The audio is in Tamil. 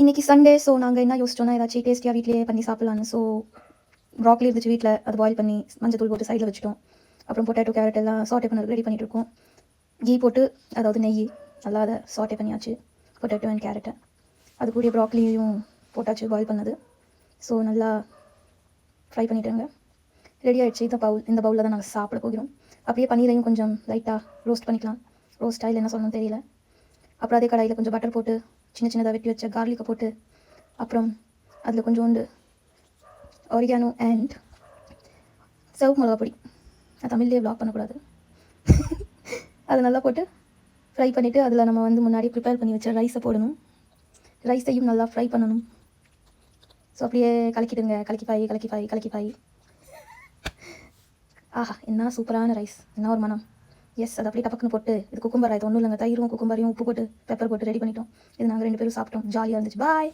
இன்றைக்கி சண்டே. ஸோ நாங்கள் என்ன யோசிச்சோன்னா ஏதாச்சும் டேஸ்டியாக வீட்லேயே பண்ணி சாப்பிட்லான்னு. ஸோ ப்ராக்லி இருந்துச்சு வீட்டில், அது பாயில் பண்ணி மஞ்சள் தூள் போட்டு சைடில் வச்சுட்டோம். அப்புறம் பொட்டேட்டோ கேரட் எல்லாம் சாட்டே பண்ண ரெடி பண்ணிகிட்ருக்கோம். கீ போட்டு, அதாவது நெய் நல்லா அதை சாட்டே பண்ணியாச்சு, பொட்டேட்டோ அண்ட் கேரட்டை. அது கூடிய ப்ராக்லியும் போட்டாச்சு பாயில் பண்ணது. ஸோ நல்லா ஃப்ரை பண்ணிவிட்டுங்க, ரெடி ஆகிடுச்சு. இந்த பவுலில் தான் நாங்கள் சாப்பிட போகிறோம். அப்படியே பன்னீரையும் கொஞ்சம் லைட்டாக ரோஸ்ட் பண்ணிக்கலாம். ரோஸ்ட் ஆயில் என்ன சொல்லணும்னு தெரியல. அப்புறம் அதே கடாயில் கொஞ்சம் பட்டர் போட்டு சின்ன சின்னதாக வெட்டி வச்ச கார்லிக்கை போட்டு, அப்புறம் அதில் கொஞ்சோண்டு ஆரிகானோ அண்ட் சர்வ் மிளகா பொடி. நான் தமிழ்லேயே வ்ளாக் பண்ணக்கூடாது. அதை நல்லா போட்டு ஃப்ரை பண்ணிவிட்டு அதில் நம்ம வந்து முன்னாடி ப்ரிப்பேர் பண்ணி வச்ச ரைஸை போடணும். ரைஸையும் நல்லா ஃப்ரை பண்ணணும். ஸோ அப்படியே கலக்கிடுங்க. கலக்கி பாய். ஆஹா, என்ன சூப்பரான ரைஸ், என்ன ஒரு மனம். எஸ், அது அப்படியே டப்பக்குன்னு போட்டு, இது குக்கும்பர், இது ஒன்றும் இல்லைங்க, தயிரும் குக்கும்பரையும் உப்பு போட்டு பெப்பர் போட்டு ரெடி பண்ணிட்டோம். இது நாங்கள் 2 பேரும் சாப்பிட்டோம். ஜாலியாக இருந்துச்சு. பாய்.